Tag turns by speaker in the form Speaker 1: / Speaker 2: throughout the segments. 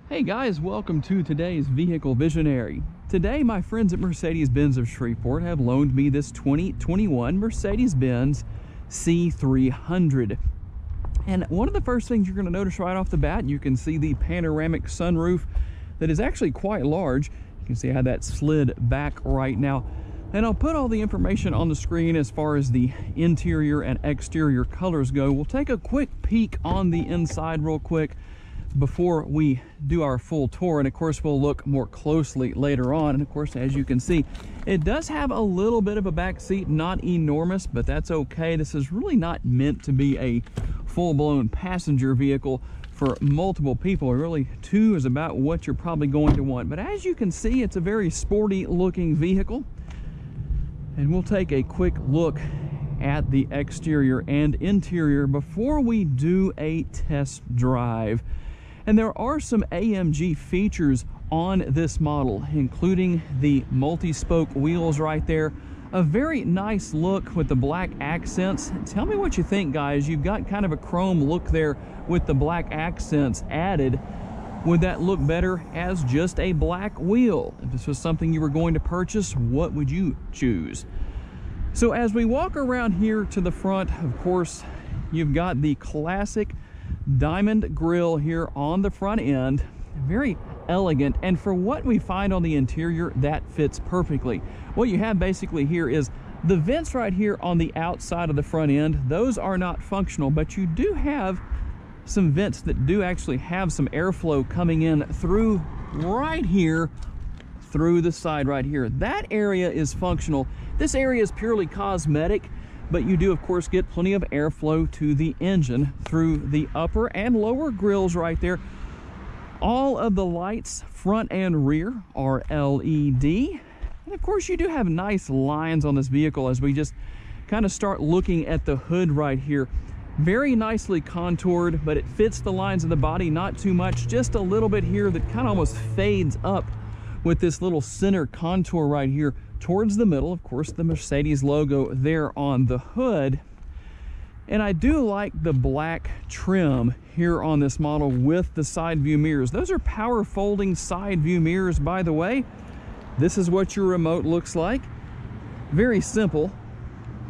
Speaker 1: Hey guys, welcome to today's Vehicle Visionary. Today, my friends at Mercedes-Benz of Shreveport have loaned me this 2021 Mercedes-Benz C300. And one of the first things you're going to notice right off the bat, you can see the panoramic sunroof that is actually quite large. You can see how that slid back right now. And I'll put all the information on the screen as far as the interior and exterior colors go. We'll take a quick peek on the inside real quick before we do our full tour, and of course we'll look more closely later on. And of course, as you can see, it does have a little bit of a back seat, not enormous, but that's okay. This is really not meant to be a full-blown passenger vehicle for multiple people. Really, two is about what you're probably going to want. But as you can see, it's a very sporty looking vehicle, and we'll take a quick look at the exterior and interior before we do a test drive. And there are some AMG features on this model, including the multi-spoke wheels right there. A very nice look with the black accents. Tell me what you think, guys. You've got kind of a chrome look there with the black accents added. Would that look better as just a black wheel? If this was something you were going to purchase, what would you choose? So as we walk around here to the front, of course, you've got the classic diamond grille here on the front end. Very elegant, and for what we find on the interior, that fits perfectly. What you have basically here is the vents right here on the outside of the front end. Those are not functional, but you do have some vents that do actually have some airflow coming in through right here, through the side right here. That area is functional. This area is purely cosmetic, but you do of course get plenty of airflow to the engine through the upper and lower grills right there. All of the lights, front and rear, are LED. And of course you do have nice lines on this vehicle as we just kind of start looking at the hood right here. Very nicely contoured, but it fits the lines of the body, not too much, just a little bit here that kind of almost fades up with this little center contour right here towards the middle. Of course, the Mercedes logo there on the hood. And I do like the black trim here on this model with the side view mirrors. Those are power folding side view mirrors, by the way. This is what your remote looks like. Very simple,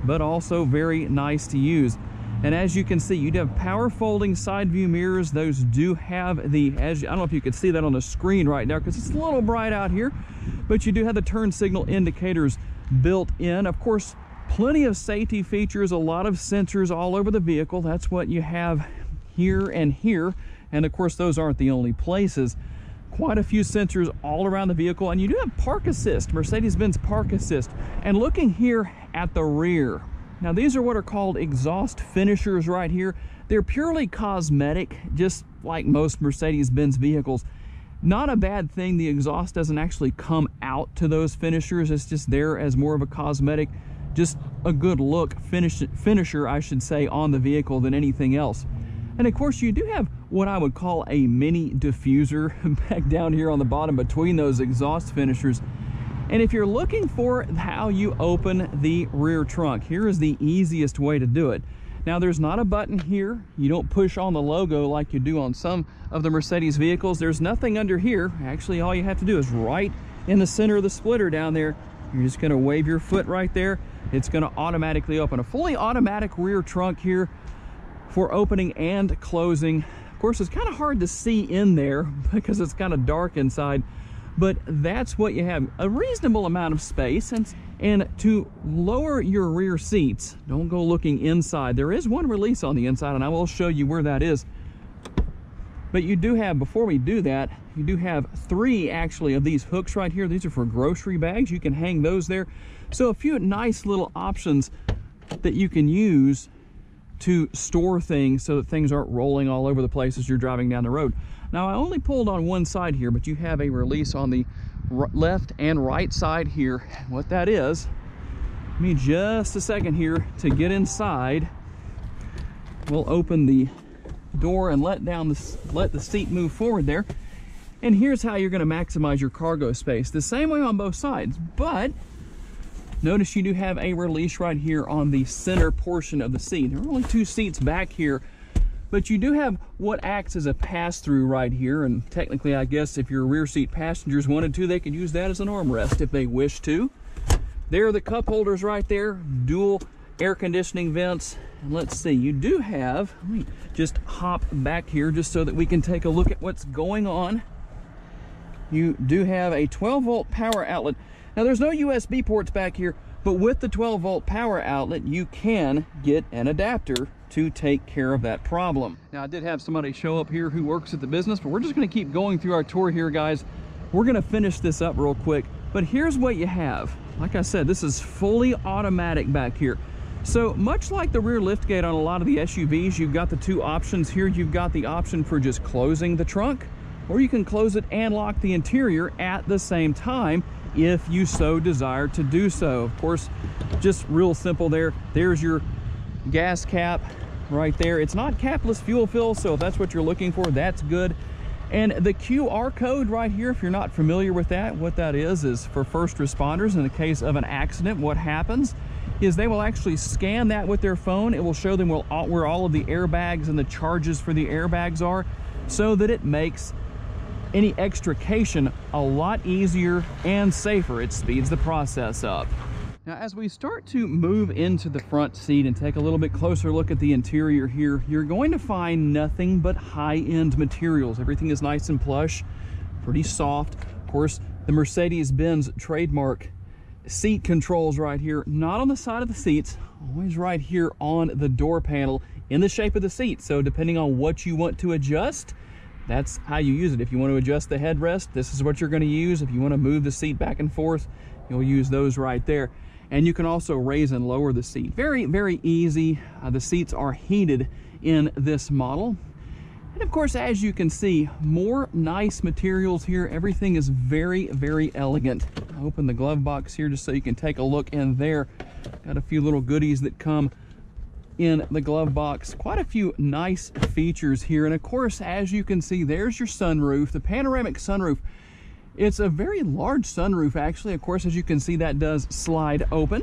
Speaker 1: but also very nice to use. And as you can see, you do have power folding side view mirrors. Those do have the, I don't know if you can see that on the screen right now because it's a little bright out here, but you do have the turn signal indicators built in. Of course, plenty of safety features, a lot of sensors all over the vehicle. That's what you have here and here. And of course, those aren't the only places. Quite a few sensors all around the vehicle. And you do have park assist, Mercedes-Benz park assist. And looking here at the rear, now these are what are called exhaust finishers right here. They're purely cosmetic, just like most Mercedes-Benz vehicles. Not a bad thing. The exhaust doesn't actually come out to those finishers. It's just there as more of a cosmetic, just a good look finisher, I should say, on the vehicle than anything else. And of course, you do have what I would call a mini diffuser back down here on the bottom between those exhaust finishers. And if you're looking for how you open the rear trunk, here is the easiest way to do it. Now, there's not a button here. You don't push on the logo like you do on some of the Mercedes vehicles. There's nothing under here. Actually, all you have to do is right in the center of the splitter down there. You're just gonna wave your foot right there. It's gonna automatically open. A fully automatic rear trunk here for opening and closing. Of course, it's kind of hard to see in there because it's kind of dark inside. But that's what you have, a reasonable amount of space. And to lower your rear seats, don't go looking inside. There is one release on the inside, and I will show you where that is. But you do have, before we do that, you do have three actually of these hooks right here. These are for grocery bags. You can hang those there. So a few nice little options that you can use to store things so that things aren't rolling all over the place as you're driving down the road. Now, I only pulled on one side here, but you have a release on the left and right side here. What that is, give me just a second here to get inside. We'll open the door and let the seat move forward there. And here's how you're going to maximize your cargo space. The same way on both sides, but notice you do have a release right here on the center portion of the seat. There are only two seats back here, But you do have what acts as a pass-through right here, and technically I guess if your rear seat passengers wanted to, they could use that as an armrest if they wish to. There are the cup holders right there, dual air conditioning vents. And let's see, you do have, let me just hop back here just so that we can take a look at what's going on. You do have a 12-volt power outlet. Now there's no USB ports back here, but with the 12-volt power outlet, you can get an adapter to take care of that problem. Now I did have somebody show up here who works at the business, but we're just gonna keep going through our tour here, guys. We're gonna finish this up real quick, but here's what you have. Like I said, this is fully automatic back here. So much like the rear liftgate on a lot of the SUVs, you've got the two options here. You've got the option for just closing the trunk, or you can close it and lock the interior at the same time if you so desire to do so. Of course, just real simple there. There's your gas cap right there. It's not capless fuel fill, so if that's what you're looking for, that's good. And the QR code right here, if you're not familiar with that, what that is for first responders. In the case of an accident, what happens is they will actually scan that with their phone. It will show them where all of the airbags and the charges for the airbags are, so that it makes any extrication a lot easier and safer. It speeds the process up. Now, as we start to move into the front seat and take a little bit closer look at the interior here, you're going to find nothing but high-end materials. Everything is nice and plush, pretty soft. Of course, the Mercedes-Benz trademark seat controls right here, not on the side of the seats, always right here on the door panel in the shape of the seat. So depending on what you want to adjust, that's how you use it. If you want to adjust the headrest, this is what you're going to use. If you want to move the seat back and forth, you'll use those right there. And you can also raise and lower the seat. Very, very easy. The seats are heated in this model. And of course, as you can see, more nice materials here. Everything is very, very elegant. I'll open the glove box here just so you can take a look in there. Got a few little goodies that come in the glove box. Quite a few nice features here. And of course, as you can see, there's your sunroof, the panoramic sunroof. It's a very large sunroof, actually. Of course, as you can see, that does slide open.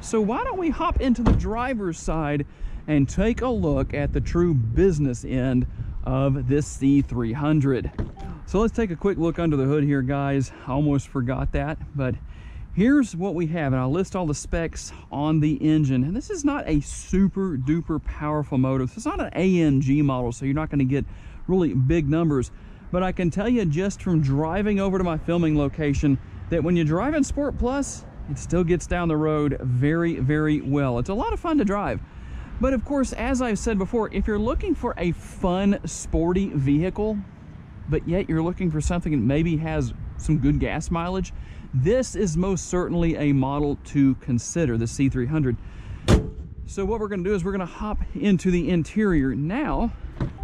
Speaker 1: So why don't we hop into the driver's side and take a look at the true business end of this C300. So let's take a quick look under the hood here, guys. I almost forgot that, but here's what we have, and I'll list all the specs on the engine. And this is not a super duper powerful motor. This is not an AMG model, so you're not going to get really big numbers. But I can tell you just from driving over to my filming location that when you drive in Sport Plus, it still gets down the road very, very well. It's a lot of fun to drive. But of course, as I've said before, if you're looking for a fun, sporty vehicle, but yet you're looking for something that maybe has some good gas mileage, this is most certainly a model to consider, the C300. So what we're going to do is we're going to hop into the interior now.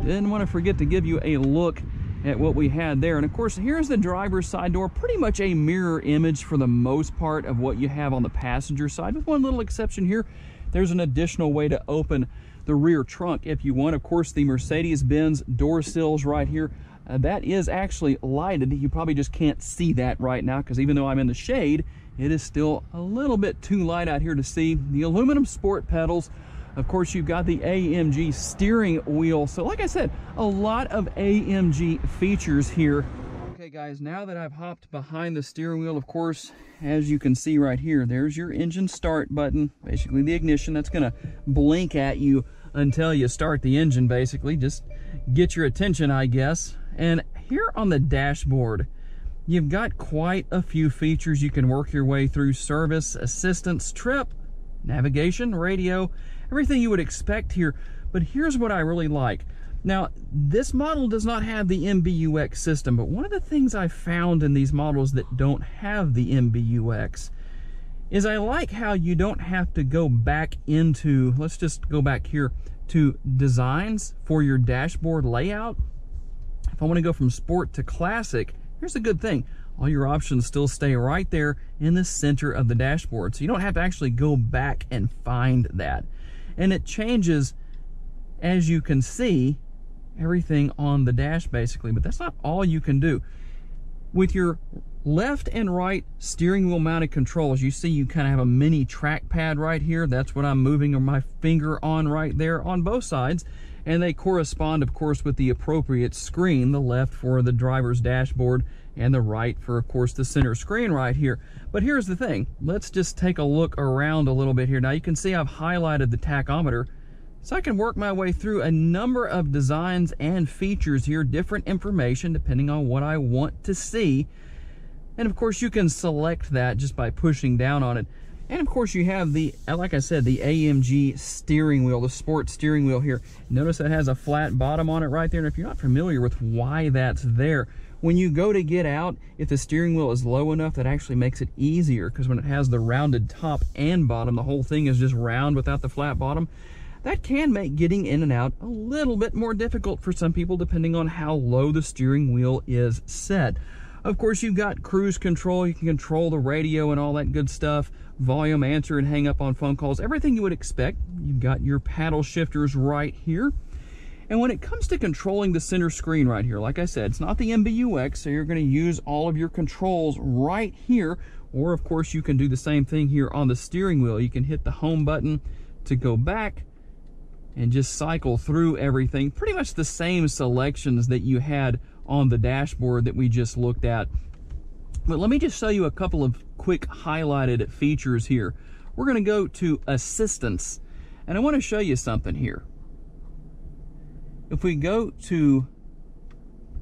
Speaker 1: Didn't want to forget to give you a look at what we had there. And of course, here's the driver's side door, pretty much a mirror image for the most part of what you have on the passenger side, with one little exception here. There's an additional way to open the rear trunk if you want. Of course, the Mercedes-Benz door sills right here, that is actually lighted. You probably just can't see that right now because even though I'm in the shade, it is still a little bit too light out here to see. The aluminum sport pedals. Of course, you've got the Amg Steering Wheel. So like I said, a lot of AMG features here. Okay guys, now that I've hopped behind the steering wheel, of course, as you can see right here, there's your engine start button, basically the ignition. That's gonna blink at you until you start the engine, basically. Just get your attention, I guess. And here on the dashboard, you've got quite a few features you can work your way through. Service, assistance, trip, navigation, radio, everything you would expect here. But here's what I really like. Now, this model does not have the MBUX system, but one of the things I found in these models that don't have the MBUX is I like how you don't have to go back into, let's just go back here to designs for your dashboard layout. If I want to go from sport to classic, here's a good thing. All your options still stay right there in the center of the dashboard. So you don't have to actually go back and find that. And it changes, as you can see, everything on the dash basically, but that's not all you can do. With your left and right steering wheel mounted controls, you see you kind of have a mini trackpad right here. That's what I'm moving my finger on right there on both sides. and they correspond, of course, with the appropriate screen, the left for the driver's dashboard and the right for, of course, the center screen right here. But here's the thing. Let's just take a look around a little bit here. Now you can see I've highlighted the tachometer, so I can work my way through a number of designs and features here, different information depending on what I want to see. And of course you can select that just by pushing down on it. And of course you have the, like I said, the AMG steering wheel, the sport steering wheel here. Notice it has a flat bottom on it right there. And if you're not familiar with why that's there, when you go to get out, if the steering wheel is low enough, that actually makes it easier, because when it has the rounded top and bottom, the whole thing is just round without the flat bottom. That can make getting in and out a little bit more difficult for some people, depending on how low the steering wheel is set. Of course, you've got cruise control. You can control the radio and all that good stuff. Volume, answer and hang up on phone calls. Everything you would expect. You've got your paddle shifters right here. And when it comes to controlling the center screen right here, like I said, it's not the MBUX, so you're going to use all of your controls right here. Or, of course, you can do the same thing here on the steering wheel. You can hit the home button to go back and just cycle through everything. Pretty much the same selections that you had on the dashboard that we just looked at. But let me just show you a couple of quick highlighted features here. We're going to go to Assistance, and I want to show you something here. If we go to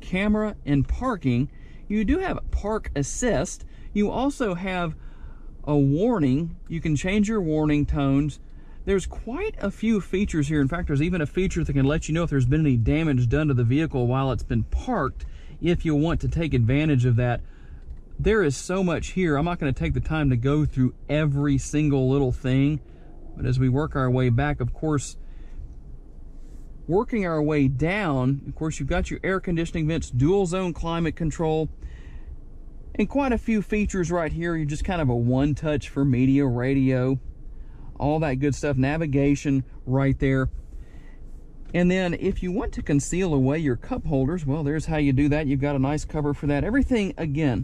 Speaker 1: Camera and Parking, you do have Park Assist. You also have a warning. You can change your warning tones. There's quite a few features here. In fact, there's even a feature that can let you know if there's been any damage done to the vehicle while it's been parked, if you want to take advantage of that. There is so much here. I'm not going to take the time to go through every single little thing. But as we work our way back, of course, working our way down, of course, you've got your air conditioning vents, dual zone climate control, and quite a few features right here. You're just kind of a one-touch for media, radio, all that good stuff, navigation right there. And then if you want to conceal away your cup holders, well, there's how you do that. You've got a nice cover for that. Everything, again,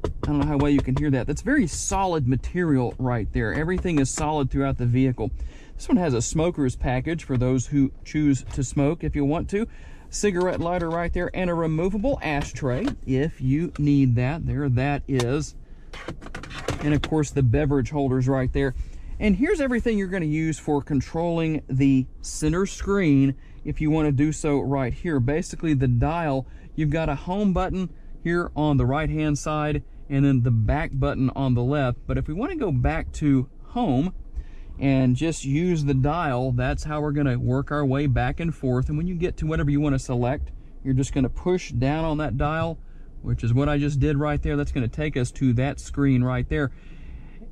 Speaker 1: I don't know how well you can hear that. That's very solid material right there. Everything is solid throughout the vehicle. This one has a smoker's package for those who choose to smoke if you want to. Cigarette lighter right there, and a removable ashtray if you need that. There that is. And of course the beverage holders right there. And here's everything you're going to use for controlling the center screen if you want to do so right here. Basically the dial, you've got a home button here on the right hand side and then the back button on the left. But if we want to go back to home and just use the dial, that's how we're going to work our way back and forth. And when you get to whatever you want to select, you're just going to push down on that dial, which is what I just did right there. That's going to take us to that screen right there.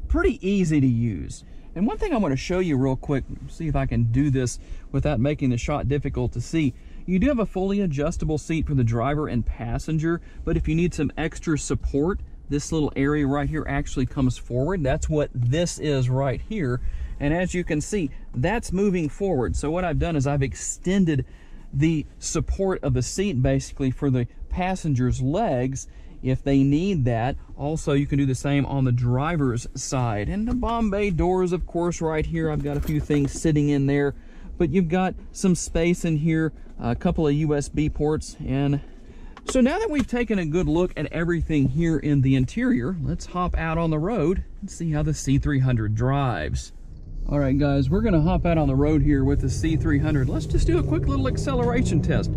Speaker 1: Pretty easy to use. And one thing I want to show you real quick, see if I can do this without making the shot difficult to see. You do have a fully adjustable seat for the driver and passenger, but if you need some extra support, this little area right here actually comes forward. That's what this is right here. And as you can see, that's moving forward. So what I've done is I've extended the support of the seat basically for the passenger's legs if they need that. Also, you can do the same on the driver's side. And the Bombay doors, of course, right here. I've got a few things sitting in there, but you've got some space in here, a couple of USB ports. And so now that we've taken a good look at everything here in the interior, let's hop out on the road and see how the C300 drives. All right, guys, we're gonna hop out on the road here with the C300. Let's just do a quick little acceleration test.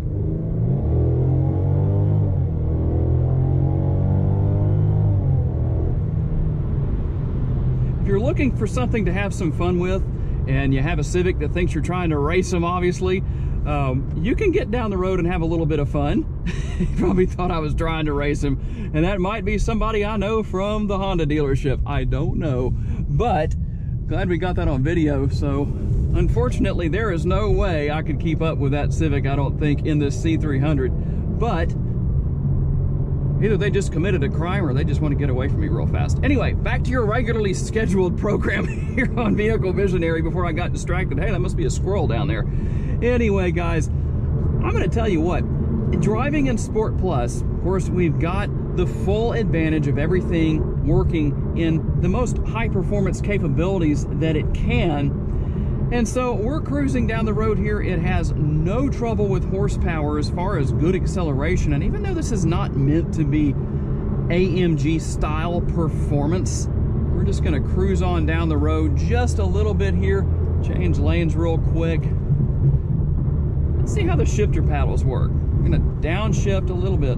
Speaker 1: If you're looking for something to have some fun with, and you have a Civic that thinks you're trying to race them, obviously, you can get down the road and have a little bit of fun. You probably thought I was trying to race him, and that might be somebody I know from the Honda dealership. I don't know, but glad we got that on video. So unfortunately, there is no way I could keep up with that Civic, I don't think, in this C300. But either they just committed a crime or they just want to get away from me real fast. Anyway, back to your regularly scheduled program here on Vehicle Visionary before I got distracted. Hey, that must be a squirrel down there. Anyway, guys, I'm going to tell you what, driving in Sport Plus, of course, we've got the full advantage of everything working in the most high performance capabilities that it can. And so we're cruising down the road here. It has no trouble with horsepower as far as good acceleration. And even though this is not meant to be AMG style performance, we're just gonna cruise on down the road just a little bit here. Change lanes real quick. Let's see how the shifter paddles work. I'm gonna downshift a little bit.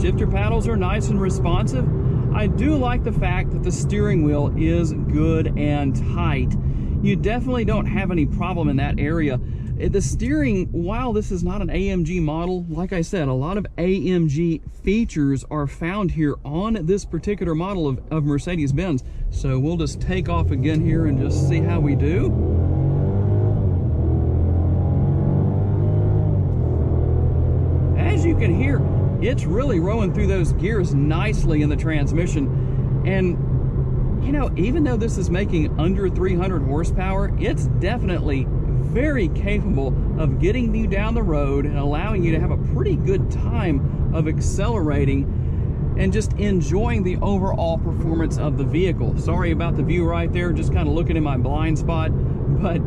Speaker 1: Shifter paddles are nice and responsive. I do like the fact that the steering wheel is good and tight. You definitely don't have any problem in that area. The steering, while this is not an AMG model, like I said, a lot of AMG features are found here on this particular model of Mercedes-Benz. So we'll just take off again here and just see how we do. As you can hear, it's really rolling through those gears nicely in the transmission. And, you know, even though this is making under 300 horsepower, it's definitely very capable of getting you down the road and allowing you to have a pretty good time of accelerating and just enjoying the overall performance of the vehicle. Sorry about the view right there, just kind of looking in my blind spot. But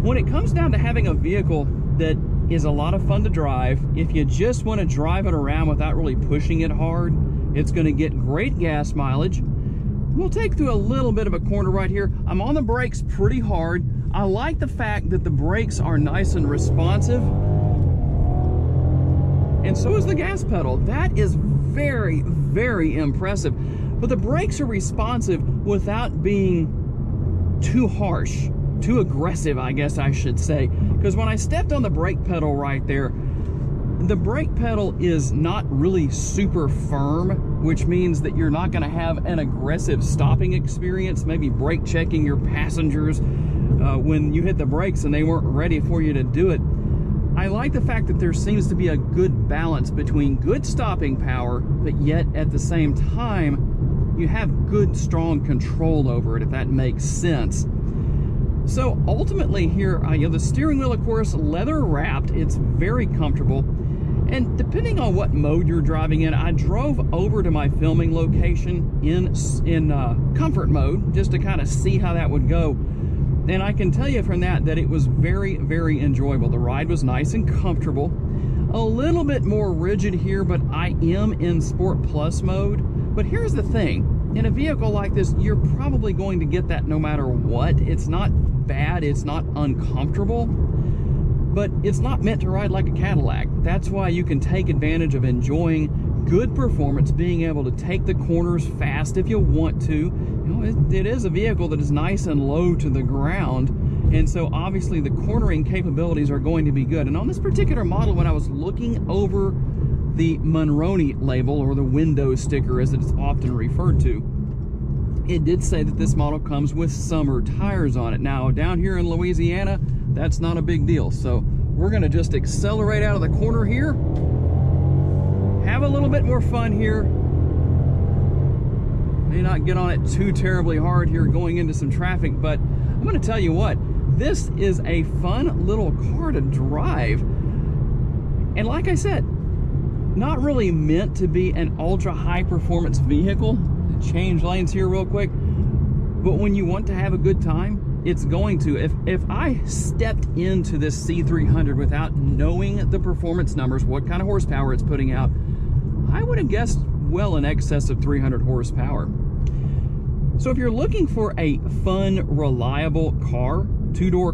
Speaker 1: when it comes down to having a vehicle that is a lot of fun to drive, if you just want to drive it around without really pushing it hard, it's going to get great gas mileage. We'll take through a little bit of a corner right here. I'm on the brakes pretty hard. I like the fact that the brakes are nice and responsive, and so is the gas pedal. That is very, very impressive. But the brakes are responsive without being too harsh, too aggressive, I guess I should say. Because when I stepped on the brake pedal right there, the brake pedal is not really super firm, which means that you're not going to have an aggressive stopping experience, maybe brake checking your passengers when you hit the brakes and they weren't ready for you to do it. I like the fact that there seems to be a good balance between good stopping power, but yet at the same time, you have good, strong control over it, if that makes sense. So ultimately here, you know, the steering wheel, of course, leather wrapped. It's very comfortable. And depending on what mode you're driving in, I drove over to my filming location in comfort mode just to kind of see how that would go. And I can tell you from that it was very, very enjoyable. The ride was nice and comfortable. A little bit more rigid here, but I am in Sport Plus mode. But here's the thing. In a vehicle like this, you're probably going to get that no matter what. It's not bad, it's not uncomfortable, but it's not meant to ride like a Cadillac. That's why you can take advantage of enjoying good performance, being able to take the corners fast if you want to. You know, it is a vehicle that is nice and low to the ground, and so obviously the cornering capabilities are going to be good. And on this particular model, when I was looking over the Monroney label, or the window sticker as it's often referred to, it did say that this model comes with summer tires on it. Now, down here in Louisiana, that's not a big deal. So we're gonna just accelerate out of the corner here, have a little bit more fun here. May not get on it too terribly hard here going into some traffic, but I'm gonna tell you what, this is a fun little car to drive. And like I said, not really meant to be an ultra high performance vehicle. Change lanes here real quick, but when you want to have a good time, it's going to. If I stepped into this C300 without knowing the performance numbers, what kind of horsepower it's putting out, I would have guessed well in excess of 300 horsepower. So if you're looking for a fun, reliable car, two-door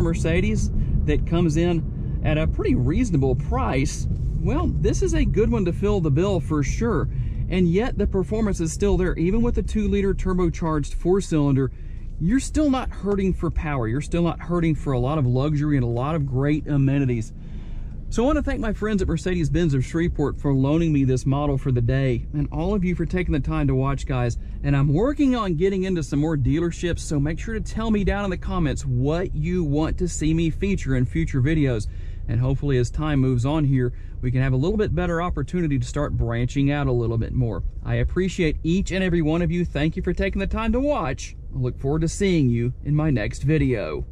Speaker 1: Mercedes that comes in at a pretty reasonable price, well, this is a good one to fill the bill for sure. And yet the performance is still there. Even with a 2-liter turbocharged 4-cylinder, you're still not hurting for power. You're still not hurting for a lot of luxury and a lot of great amenities. So I want to thank my friends at Mercedes-Benz of Shreveport for loaning me this model for the day, and all of you for taking the time to watch, guys. And I'm working on getting into some more dealerships, so make sure to tell me down in the comments what you want to see me feature in future videos. And hopefully as time moves on here, we can have a little bit better opportunity to start branching out a little bit more. I appreciate each and every one of you. Thank you for taking the time to watch. I look forward to seeing you in my next video.